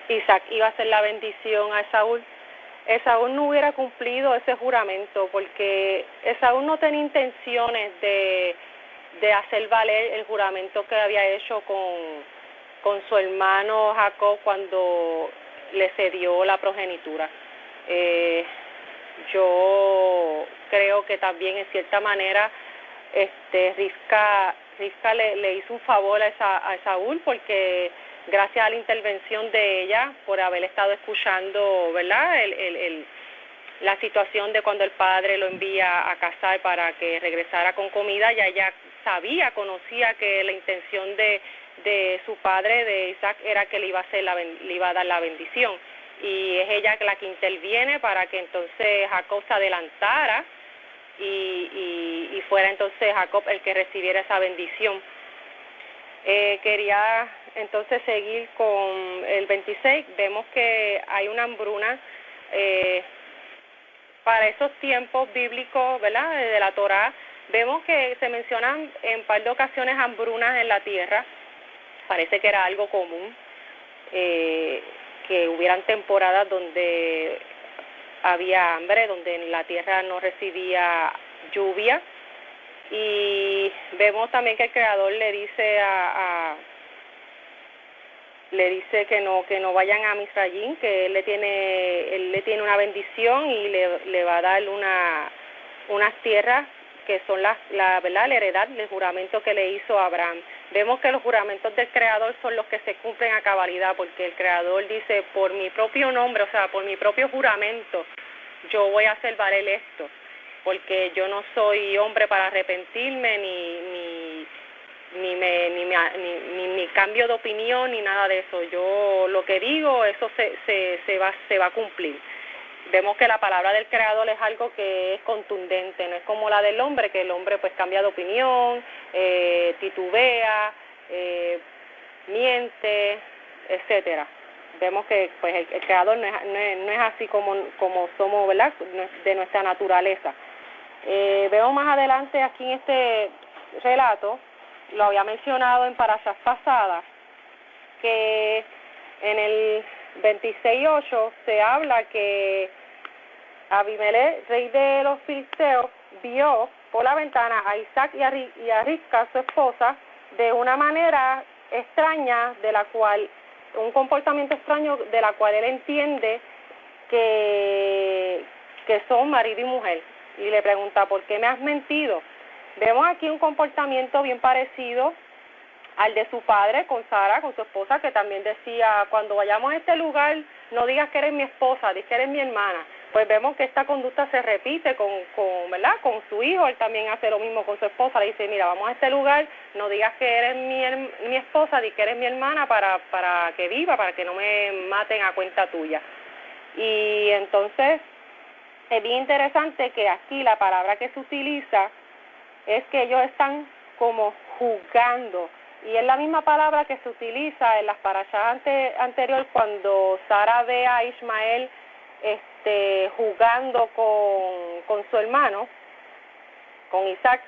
Isaac iba a hacer la bendición a Esaú no hubiera cumplido ese juramento, porque Esaú no tenía intenciones de hacer valer el juramento que había hecho con su hermano Jacob cuando le cedió la progenitura. Yo creo que también en cierta manera Rivka le hizo un favor a Esaú, porque gracias a la intervención de ella, por haber estado escuchando, ¿verdad?, la situación de cuando el padre lo envía a cazar para que regresara con comida, ya ella conocía que la intención de su padre, de Isaac, era que le iba a dar la bendición. Y es ella la que interviene para que entonces Jacob se adelantara y fuera entonces Jacob el que recibiera esa bendición. Quería entonces seguir con el 26. Vemos que hay una hambruna para esos tiempos bíblicos, ¿verdad?, de la Torá. Vemos que se mencionan en un par de ocasiones hambrunas en la tierra. Parece que era algo común, que hubieran temporadas donde había hambre, donde la tierra no recibía lluvia. Y vemos también que el Creador le dice que no vayan a Misrayim, que él le tiene una bendición y le va a dar unas tierras que son ¿verdad?, la heredad del juramento que le hizo a Abraham. Vemos que los juramentos del Creador son los que se cumplen a cabalidad, porque el Creador dice, por mi propio nombre, o sea, por mi propio juramento, yo voy a hacer valer esto, porque yo no soy hombre para arrepentirme, ni cambio de opinión, ni nada de eso. Yo lo que digo, eso se va a cumplir. Vemos que la palabra del Creador es algo que es contundente, no es como la del hombre, que el hombre pues cambia de opinión, titubea, miente, etcétera. Vemos que pues el Creador no es así como somos, ¿verdad?, de nuestra naturaleza. Vemos más adelante aquí en este relato, lo había mencionado en parashas pasadas, que en el 26:8 se habla que Abimelech, rey de los filisteos, vio por la ventana a Isaac y a Rivka, su esposa, de una manera extraña, un comportamiento extraño de la cual él entiende que son marido y mujer. Y le pregunta, ¿por qué me has mentido? Vemos aquí un comportamiento bien parecido al de su padre con Sara, con su esposa, que también decía, cuando vayamos a este lugar, no digas que eres mi esposa, di que eres mi hermana. Pues vemos que esta conducta se repite ¿verdad?, con su hijo. Él también hace lo mismo con su esposa. Le dice, mira, vamos a este lugar, no digas que eres mi esposa, di que eres mi hermana para que viva, para que no me maten a cuenta tuya. Y entonces es bien interesante que aquí la palabra que se utiliza es que ellos están como jugando, y es la misma palabra que se utiliza en las parashas anteriores cuando Sara ve a Ismael jugando con su hermano, con Isaac.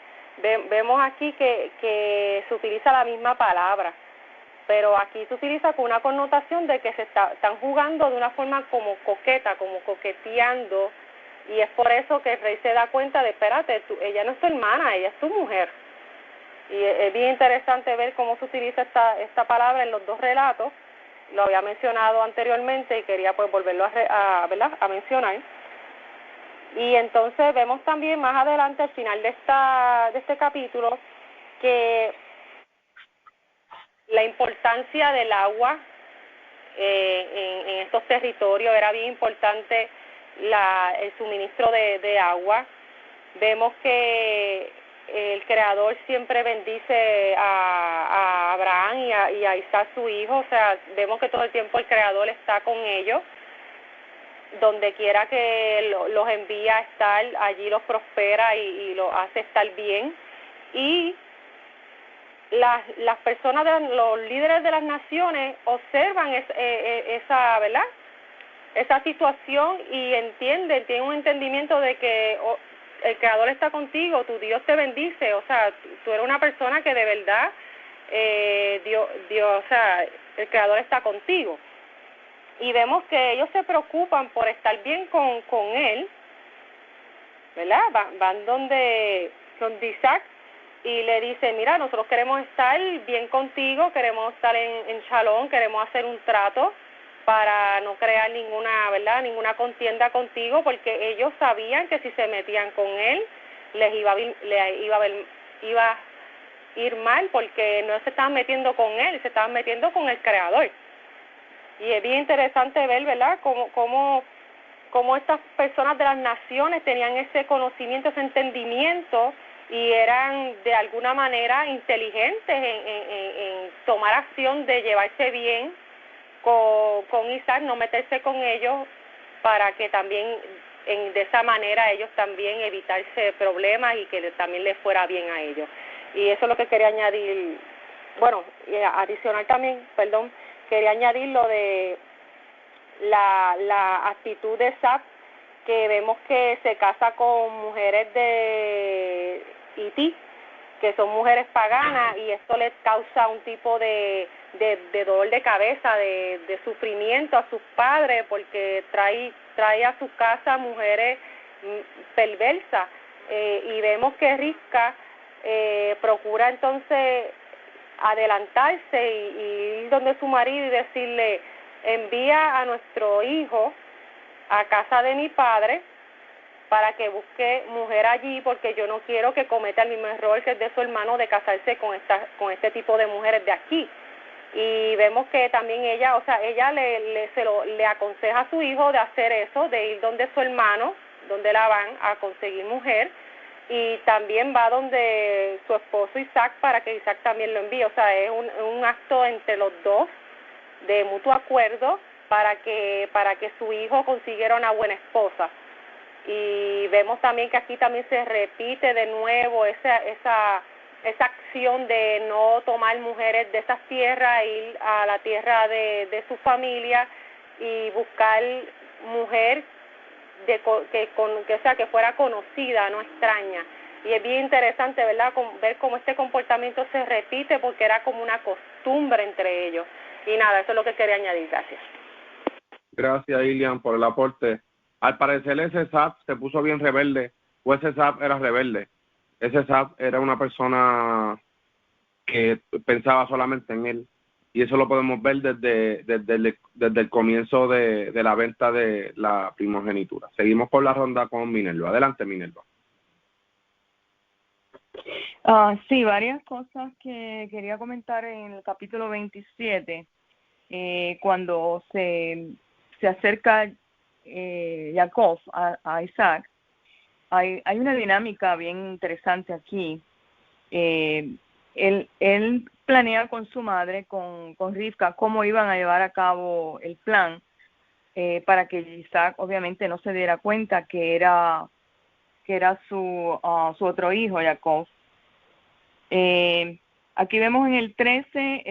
Vemos aquí que se utiliza la misma palabra, pero aquí se utiliza con una connotación de que están jugando de una forma como coqueta, como coqueteando, y es por eso que el rey se da cuenta de, espérate, ella no es tu hermana, ella es tu mujer. Y es bien interesante ver cómo se utiliza esta palabra en los dos relatos. Lo había mencionado anteriormente y quería pues volverlo a mencionar. Y entonces vemos también más adelante, al final de este capítulo, que la importancia del agua en estos territorios era bien importante, el suministro de agua. Vemos que el Creador siempre bendice a Abraham y a Isaac, su hijo. O sea, vemos que todo el tiempo el Creador está con ellos. Donde quiera que los envía a estar, allí los prospera y los hace estar bien. Y las personas, los líderes de las naciones observan esa, ¿verdad?, esa situación y tienen un entendimiento de que el Creador está contigo, tu Dios te bendice. O sea, tú eres una persona que de verdad Dios, o sea, el Creador está contigo. Y vemos que ellos se preocupan por estar bien con él, ¿verdad? Van donde Isaac y le dicen, mira, nosotros queremos estar bien contigo, queremos estar en shalom, queremos hacer un trato para no crear ninguna contienda contigo, porque ellos sabían que si se metían con él les iba a ir mal, porque no se estaban metiendo con él, se estaban metiendo con el Creador. Y es bien interesante ver, ¿verdad?, cómo estas personas de las naciones tenían ese conocimiento, ese entendimiento, y eran de alguna manera inteligentes en tomar acción de llevarse bien con Isaac, no meterse con ellos, para que también de esa manera ellos también evitarse problemas y que también les fuera bien a ellos. Y eso es lo que quería añadir. Bueno, adicional también, quería añadir lo de la actitud de Isaac, que vemos que se casa con mujeres de Haití, que son mujeres paganas, y esto les causa un tipo de dolor de cabeza, de sufrimiento a sus padres, porque trae a su casa mujeres perversas, y vemos que Rivka procura entonces adelantarse y ir donde su marido y decirle, envía a nuestro hijo a casa de mi padre para que busque mujer allí, porque yo no quiero que cometa el mismo error que es de su hermano, de casarse con este tipo de mujeres de aquí. Y vemos que también ella le aconseja a su hijo de hacer eso, de ir donde su hermano, donde la van a conseguir mujer, y también va donde su esposo Isaac para que Isaac también lo envíe. O sea, es un acto entre los dos de mutuo acuerdo para que su hijo consiguiera una buena esposa. Y vemos también que aquí también se repite de nuevo esa acción de no tomar mujeres de esas tierras, ir a la tierra de su familia y buscar mujer que fuera conocida, no extraña. Y es bien interesante, ¿verdad?, ver cómo este comportamiento se repite, porque era como una costumbre entre ellos. Y nada, eso es lo que quería añadir. Gracias. Gracias, Ilian, por el aporte. Al parecer ese Sap se puso bien rebelde, o ese Sap era rebelde. Ese Sap era una persona que pensaba solamente en él. Y eso lo podemos ver desde el comienzo de la venta de la primogenitura. Seguimos por la ronda con Minerva. Adelante, Minerva. Sí, varias cosas que quería comentar en el capítulo 27, cuando se acerca Jacob a Isaac. Hay una dinámica bien interesante aquí. Él planea con su madre, con Rivka, cómo iban a llevar a cabo el plan. para que Isaac obviamente no se diera cuenta que era su otro hijo, Jacob. Aquí vemos en el 14.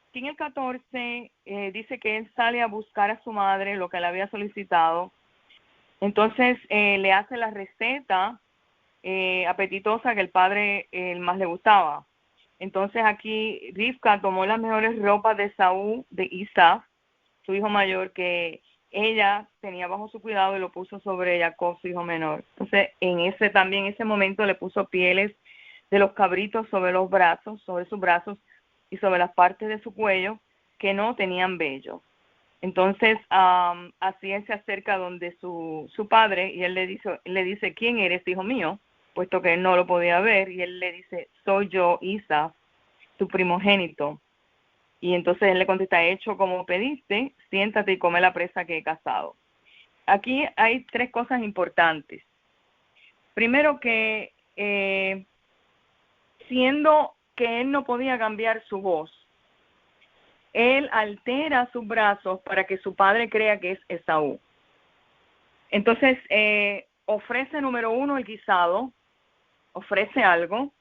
Aquí en el 14 dice que él sale a buscar a su madre, lo que le había solicitado. Entonces le hace la receta apetitosa que el padre más le gustaba. Entonces aquí Rivka tomó las mejores ropas de Saúl, de Isaac, su hijo mayor, que ella tenía bajo su cuidado, y lo puso sobre Jacob, su hijo menor. Entonces en ese momento le puso pieles de los cabritos sobre los brazos, sobre sus brazos y sobre las partes de su cuello que no tenían vello. Entonces así él se acerca donde su padre, y él le dice, ¿quién eres, hijo mío? Puesto que él no lo podía ver, y él le dice, soy yo, Isaac, tu primogénito. Y entonces él le contesta, hecho como pediste, siéntate y come la presa que he cazado. Aquí hay 3 cosas importantes. Primero que siendo que él no podía cambiar su voz, él altera sus brazos para que su padre crea que es Esaú. Entonces ofrece, número 1, el guisado, ofrece algo,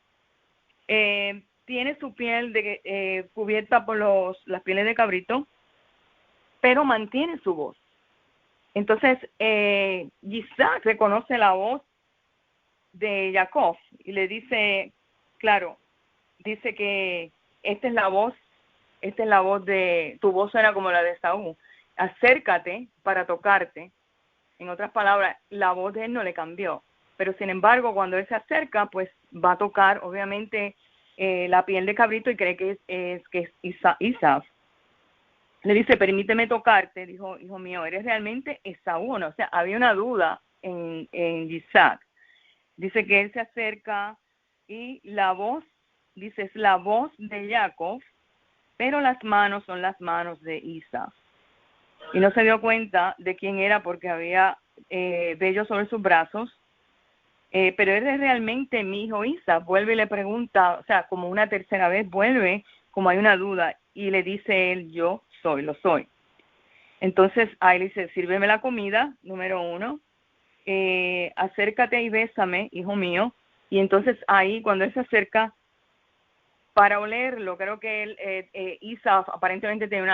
tiene su piel cubierta por las pieles de cabrito, pero mantiene su voz. Entonces Isaac reconoce la voz de Jacob y le dice, claro, dice que esta es la voz de, tu voz suena como la de Saúl, acércate para tocarte. En otras palabras, la voz de él no le cambió, pero sin embargo cuando él se acerca, pues va a tocar obviamente la piel de cabrito y cree que es Isaac. Le dice, permíteme tocarte, dijo, hijo mío, ¿eres realmente Esaú o no? O sea, había una duda en Isaac. Dice que él se acerca y la voz, dice, es la voz de Jacob, pero las manos son las manos de Isaac. Y no se dio cuenta de quién era porque había vello sobre sus brazos. Pero eres realmente mi hijo Isaac. Vuelve y le pregunta, o sea, como una tercera vez, vuelve, como hay una duda, y le dice él, yo lo soy. Entonces ahí le dice, sírveme la comida, número 1, acércate y bésame, hijo mío. Y entonces ahí, cuando él se acerca para olerlo, creo que Isaac aparentemente tiene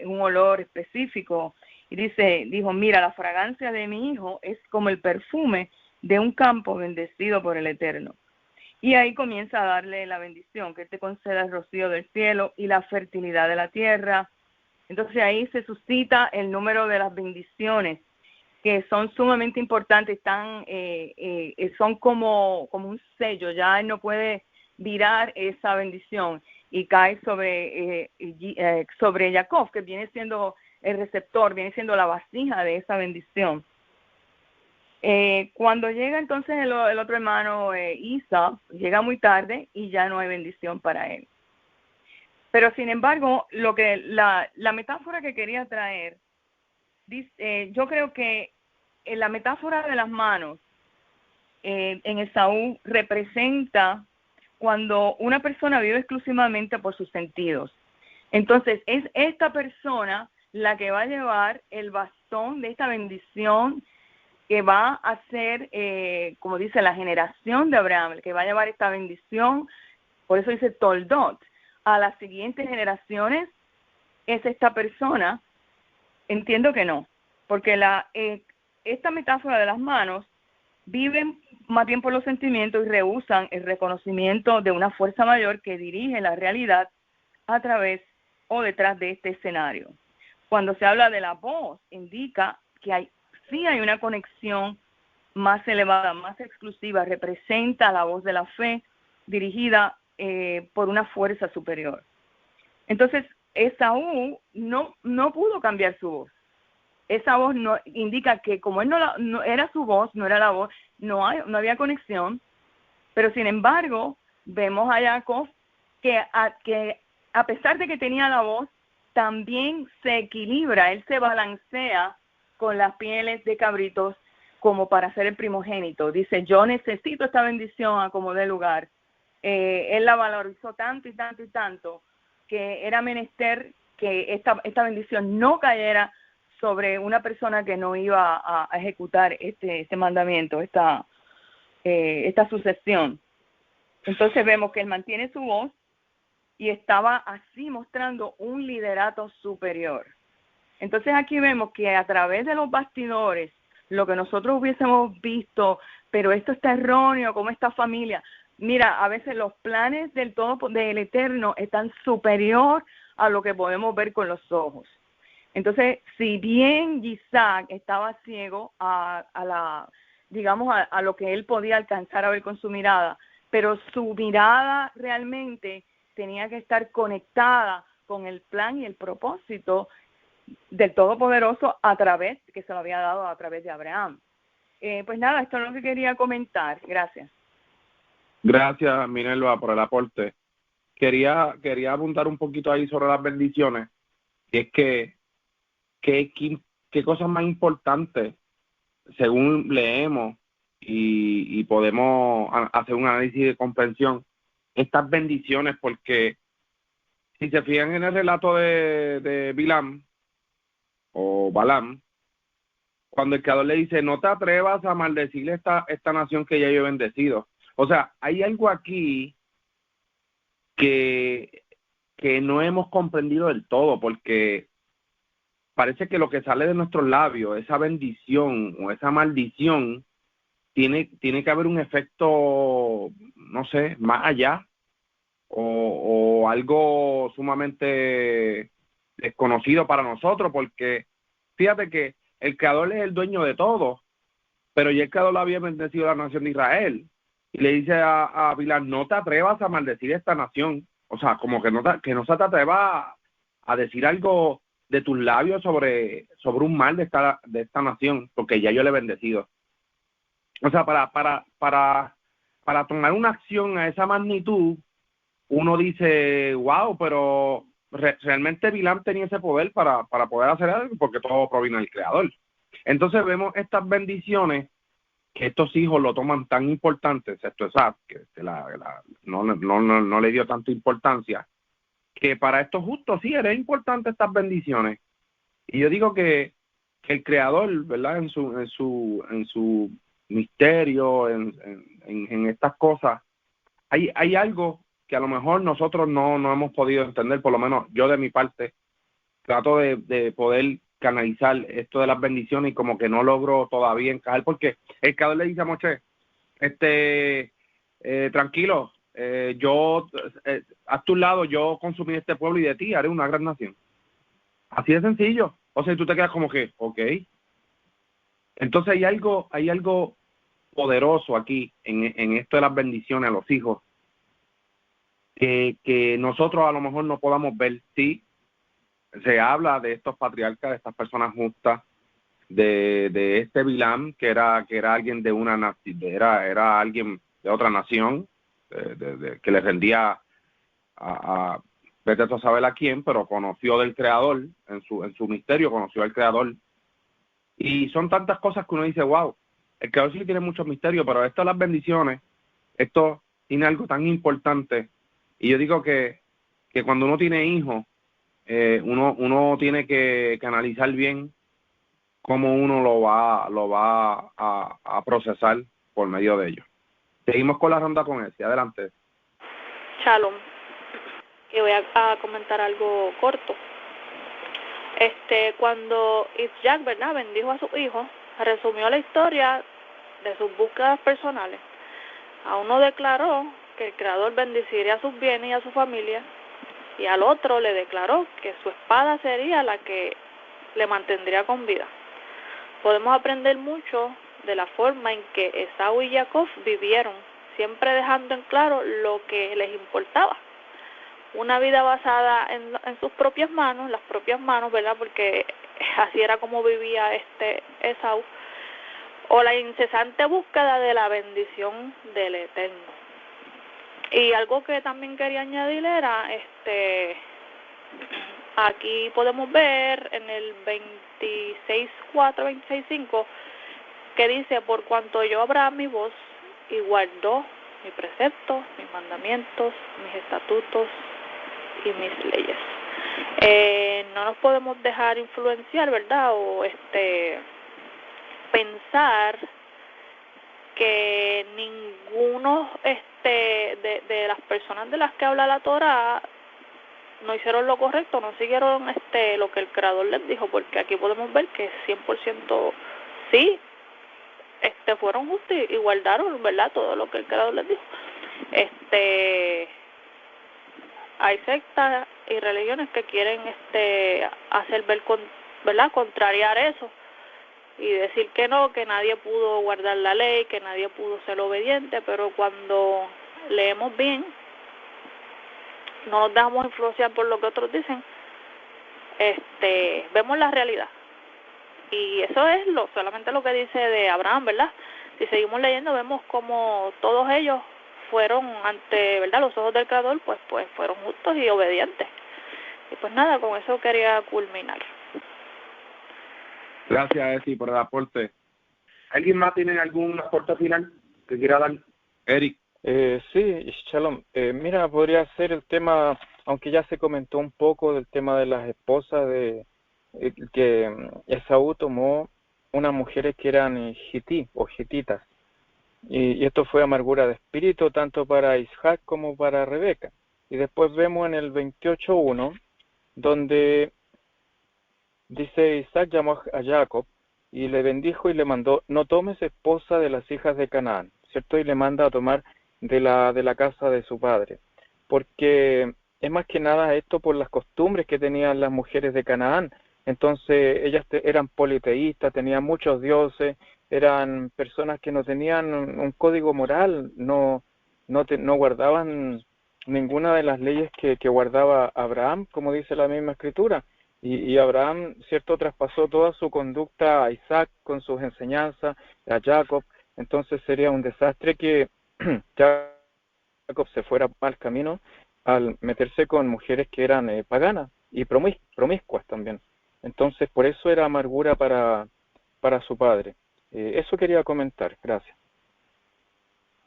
un olor específico, y dijo, mira, la fragancia de mi hijo es como el perfume de un campo bendecido por el Eterno. Y ahí comienza a darle la bendición, que él te conceda el rocío del cielo y la fertilidad de la tierra. Entonces ahí se suscita el número de las bendiciones, que son sumamente importantes, son como un sello, ya él no puede virar esa bendición, y cae sobre Jacob, que viene siendo el receptor, viene siendo la vasija de esa bendición. Cuando llega entonces el otro hermano, Isaac, llega muy tarde y ya no hay bendición para él. Pero sin embargo, la metáfora que quería traer, yo creo que la metáfora de las manos en Esaú representa cuando una persona vive exclusivamente por sus sentidos. Entonces es esta persona la que va a llevar el bastón de esta bendición, que va a ser, como dice, la generación de Abraham, el que va a llevar esta bendición, por eso dice Toldot, a las siguientes generaciones, es esta persona. Entiendo que no, porque esta metáfora de las manos viven más bien por los sentimientos y rehúsan el reconocimiento de una fuerza mayor que dirige la realidad a través o detrás de este escenario. Cuando se habla de la voz, indica que sí hay una conexión más elevada, más exclusiva, representa la voz de la fe dirigida por una fuerza superior. Entonces, Esaú no pudo cambiar su voz. Esa voz no indica que como él no era su voz, no era la voz, no había conexión, pero sin embargo, vemos a Jacob que a pesar de que tenía la voz, también se equilibra, él se balancea con las pieles de cabritos como para ser el primogénito. Dice, yo necesito esta bendición a como dé lugar. Él la valorizó tanto y tanto y tanto que era menester que esta bendición no cayera sobre una persona que no iba a ejecutar este mandamiento, esta sucesión. Entonces vemos que él mantiene su voz y estaba así mostrando un liderato superior. Entonces aquí vemos que a través de los bastidores, lo que nosotros hubiésemos visto, pero esto está erróneo, como esta familia. Mira, a veces los planes del Eterno están superior a lo que podemos ver con los ojos. Entonces, si bien Isaac estaba ciego a lo que él podía alcanzar a ver con su mirada, pero su mirada realmente tenía que estar conectada con el plan y el propósito del Todopoderoso que se lo había dado a través de Abraham. Pues nada, esto es lo que quería comentar. Gracias. Gracias, Minerva, por el aporte. Quería apuntar un poquito ahí sobre las bendiciones, y es que qué cosas más importantes, según leemos y podemos hacer un análisis de comprensión, estas bendiciones, porque si se fijan en el relato de Bilam o Balaam, cuando el Creador le dice, no te atrevas a maldecirle esta nación que ya yo he bendecido. O sea, hay algo aquí que no hemos comprendido del todo, porque parece que lo que sale de nuestros labios, esa bendición o esa maldición, tiene que haber un efecto, no sé, más allá, o algo sumamente desconocido para nosotros, porque fíjate que el Creador es el dueño de todo, pero ya el Creador lo había bendecido a la nación de Israel, y le dice a Bilam, no te atrevas a maldecir esta nación. O sea, como que no se te atreva a decir algo de tus labios sobre un mal de esta nación, porque ya yo le he bendecido. O sea, para tomar una acción a esa magnitud, uno dice, wow, pero realmente Bilam tenía ese poder para poder hacer algo, porque todo proviene del Creador. Entonces vemos estas bendiciones que estos hijos lo toman tan importante, excepto Esaf, que no le dio tanta importancia, que para estos justos sí era importante estas bendiciones. Y yo digo que el Creador, ¿verdad?, en su misterio, en estas cosas, hay algo que a lo mejor nosotros no hemos podido entender. Por lo menos yo de mi parte trato de poder canalizar esto de las bendiciones, y como que no logro todavía encajar, porque el Creador le dice a Moisés, tranquilo, a tu lado yo consumí este pueblo y de ti haré una gran nación. Así de sencillo. O sea, tú te quedas como que, ok. Entonces hay algo poderoso aquí en esto de las bendiciones a los hijos, que nosotros a lo mejor no podamos ver. Sí, se habla de estos patriarcas, de estas personas justas, de este Bilam, que era alguien de una nación, era alguien de otra nación, que le rendía a vete a saber a quién, pero conoció del Creador, en su misterio conoció al Creador. Y son tantas cosas que uno dice, wow, el Creador sí tiene muchos misterios, pero esto de las bendiciones, esto tiene algo tan importante. Y yo digo que cuando uno tiene hijos, uno tiene que analizar bien cómo uno lo va a procesar por medio de ellos. Seguimos con la ronda con ese. Adelante. Shalom. Que voy a comentar algo corto. Cuando Isaac, ¿verdad?, bendijo a su hijo, resumió la historia de sus búsquedas personales. A uno declaró que el Creador bendeciría a sus bienes y a su familia, y al otro le declaró que su espada sería la que le mantendría con vida. Podemos aprender mucho de la forma en que Esaú y Jacob vivieron, siempre dejando en claro lo que les importaba. Una vida basada en sus propias manos, las propias manos, ¿verdad?, porque así era como vivía Esaú, o la incesante búsqueda de la bendición del Eterno. Y algo que también quería añadir era, aquí podemos ver en el 26:4, 26:5, que dice, por cuanto oyó Abraham mi voz y guardó mis preceptos, mis mandamientos, mis estatutos y mis leyes. No nos podemos dejar influenciar, ¿verdad? O pensar que ninguno de las personas de las que habla la Torá no hicieron lo correcto, no siguieron lo que el Creador les dijo, porque aquí podemos ver que 100% sí fueron justos y guardaron, ¿verdad?, todo lo que el Creador les dijo. Hay sectas y religiones que quieren hacer ver ¿verdad?, contrariar eso y decir que no, que nadie pudo guardar la ley, que nadie pudo ser obediente, pero cuando leemos bien, no nos dejamos influenciar por lo que otros dicen, vemos la realidad. Y eso es solamente lo que dice de Abraham, ¿verdad? Si seguimos leyendo, vemos como todos ellos fueron ante, ¿verdad?, los ojos del Creador, pues fueron justos y obedientes. Y pues nada, con eso quería culminar. Gracias, Esi, por el aporte. ¿Alguien más tiene algún aporte final que quiera dar? Eric. Sí, Shalom. Mira, podría ser el tema, aunque ya se comentó un poco del tema de las esposas, de que Esaú tomó unas mujeres que eran hití o hititas. Y esto fue amargura de espíritu tanto para Isaac como para Rebeca. Y después vemos en el 28:1, donde dice: Isaac llamó a Jacob y le bendijo y le mandó: no tomes esposa de las hijas de Canaán, ¿cierto? Y le manda a tomar de la casa de su padre, porque es más que nada esto por las costumbres que tenían las mujeres de Canaán. Entonces ellas eran politeístas, tenían muchos dioses, eran personas que no tenían un código moral, no guardaban ninguna de las leyes que guardaba Abraham, como dice la misma escritura. Y Abraham, cierto, traspasó toda su conducta a Isaac con sus enseñanzas, a Jacob. Entonces sería un desastre que Jacob se fuera mal camino al meterse con mujeres que eran paganas y promiscuas también. Entonces por eso era amargura para su padre. Eso quería comentar. Gracias.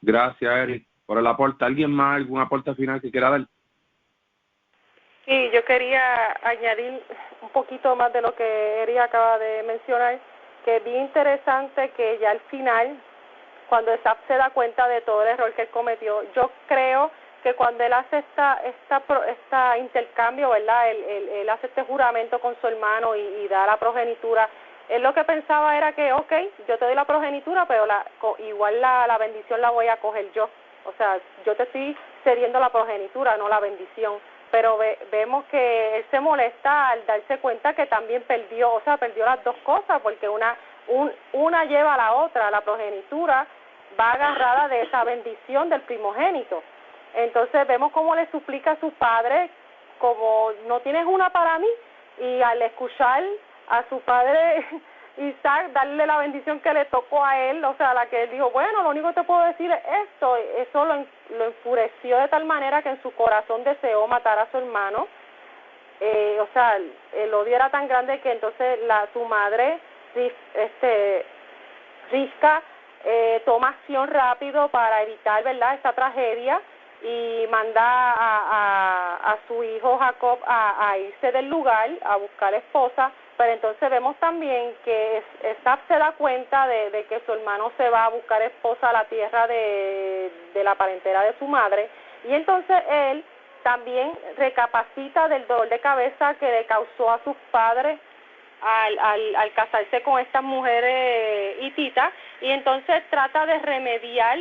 Gracias, Eric, por el aporte. ¿Alguien más, algún aporte final que quiera dar? Sí, yo quería añadir un poquito más de lo que Eric acaba de mencionar, que es bien interesante que ya al final, cuando Esaf se da cuenta de todo el error que él cometió, yo creo que cuando él hace esta intercambio, ¿verdad? Él hace este juramento con su hermano y da la progenitura, él lo que pensaba era que, yo te doy la progenitura, pero igual la bendición la voy a coger yo. O sea, yo te estoy cediendo la progenitura, no la bendición. Pero vemos que él se molesta al darse cuenta que también perdió las dos cosas, porque una lleva a la otra, la progenitura va agarrada de esa bendición del primogénito. Entonces vemos cómo le suplica a su padre, como no tienes una para mí, y al escuchar a su padre Isaac darle la bendición que le tocó a él, o sea, la que él dijo, bueno, lo único que te puedo decir es esto, eso lo enfureció de tal manera que en su corazón deseó matar a su hermano. O sea, el odio era tan grande que entonces su madre, Rivka, toma acción rápido para evitar, ¿verdad?, esta tragedia, y manda a su hijo Jacob a irse del lugar a buscar esposa. Pero entonces vemos también que Esaf se da cuenta de que su hermano se va a buscar esposa a la tierra de la parentela de su madre, y entonces él también recapacita del dolor de cabeza que le causó a sus padres al casarse con estas mujeres hititas, y entonces trata de remediar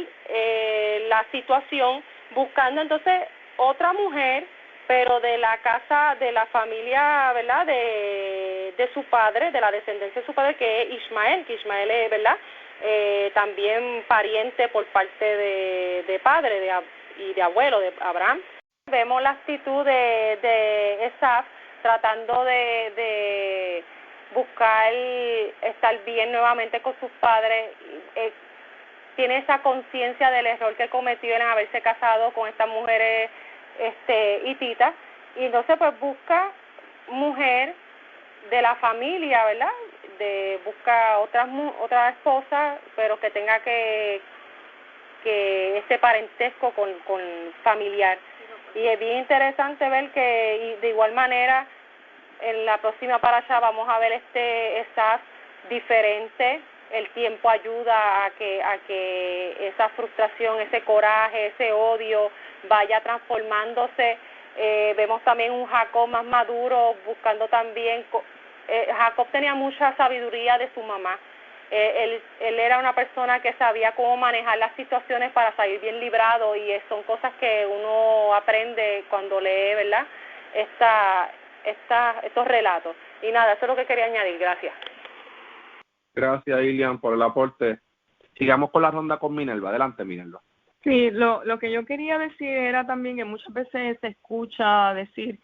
la situación buscando entonces otra mujer, pero de la casa, de la familia, ¿verdad?, de su padre, de la descendencia de su padre, que es Ismael, que Ismael es, ¿verdad?, también pariente por parte de padre y de abuelo de Abraham. Vemos la actitud de Esaf tratando de buscar estar bien nuevamente con sus padres. Tiene esa conciencia del error que cometió en haberse casado con estas mujeres hititas, y entonces pues busca mujer de la familia, ¿verdad? Busca otra esposa, pero que tenga que este parentesco con familiar. Y es bien interesante ver que de igual manera en la próxima parasha vamos a ver Esav diferente. El tiempo ayuda a que esa frustración, ese coraje, ese odio vaya transformándose. Vemos también un Jacob más maduro, buscando también. Jacob tenía mucha sabiduría de su mamá. Él era una persona que sabía cómo manejar las situaciones para salir bien librado, y son cosas que uno aprende cuando lee, ¿verdad?, estos relatos. Y nada, eso es lo que quería añadir. Gracias. Gracias, Ilian, por el aporte. Sigamos con la ronda con Minerva. Adelante, Minerva. Sí, lo que yo quería decir era también que muchas veces se escucha decir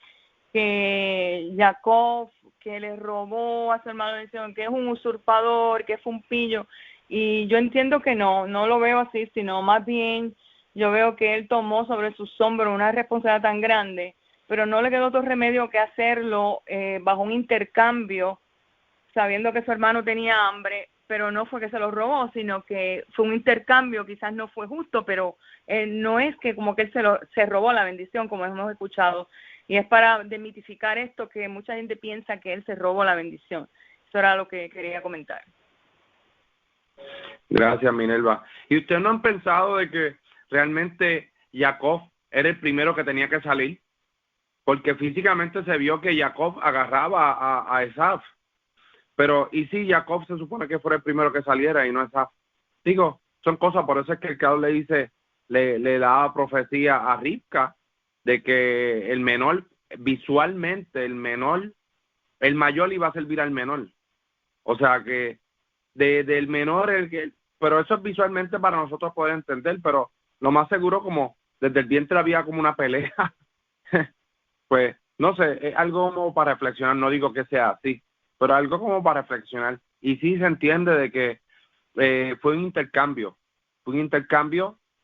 que Jacob, que le robó a su hermano, que es un usurpador, que fue un pillo, y yo entiendo que no lo veo así, sino más bien yo veo que él tomó sobre sus hombros una responsabilidad tan grande, pero no le quedó otro remedio que hacerlo bajo un intercambio, sabiendo que su hermano tenía hambre, pero no fue que se lo robó, sino que fue un intercambio. Quizás no fue justo, pero no es que como que él se robó la bendición, como hemos escuchado. Y es para demitificar esto, que mucha gente piensa que él se robó la bendición. Eso era lo que quería comentar. Gracias, Minerva. ¿Y ustedes no han pensado de que realmente Jacob era el primero que tenía que salir? Porque físicamente se vio que Jacob agarraba a Esav. Pero, ¿y si Jacob se supone que fuera el primero que saliera y no Esav? Digo, son cosas, por eso es que el creador le dice, le daba profecía a Rivka de que el menor, visualmente, el mayor iba a servir al menor. O sea que del menor, pero eso es visualmente para nosotros poder entender, pero lo más seguro, como desde el vientre había como una pelea, pues, no sé, es algo como para reflexionar, no digo que sea así, pero algo como para reflexionar. Y sí se entiende de que fue un intercambio,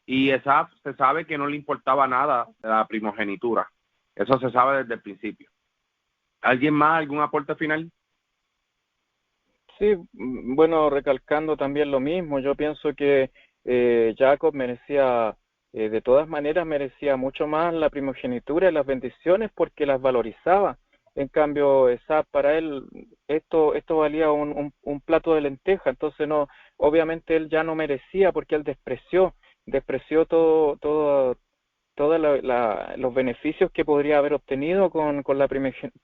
y esa se sabe que no le importaba nada de la primogenitura. Eso se sabe desde el principio. ¿Alguien más? ¿Algún aporte final? Sí, bueno, recalcando también lo mismo, yo pienso que Jacob merecía, de todas maneras, merecía mucho más la primogenitura y las bendiciones porque las valorizaba. En cambio, Esaú, para él, esto valía un plato de lenteja, entonces no, obviamente él ya no merecía porque él despreció todos los beneficios que podría haber obtenido con la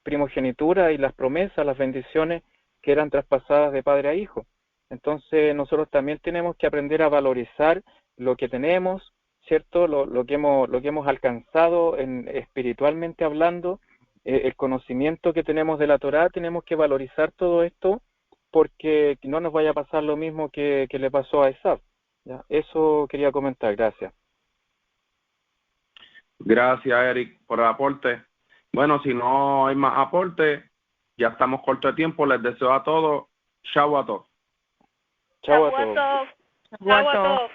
primogenitura y las promesas, las bendiciones que eran traspasadas de padre a hijo. Entonces nosotros también tenemos que aprender a valorizar lo que tenemos, ¿cierto? Lo que hemos alcanzado espiritualmente hablando, el conocimiento que tenemos de la Torá, tenemos que valorizar todo esto porque no nos vaya a pasar lo mismo que le pasó a Esaú. ¿Ya? Eso quería comentar, gracias. Gracias, Eric, por el aporte. Bueno, si no hay más aporte, ya estamos corto de tiempo. Les deseo a todos, chau a todos. Chau a todos. Chau a todos.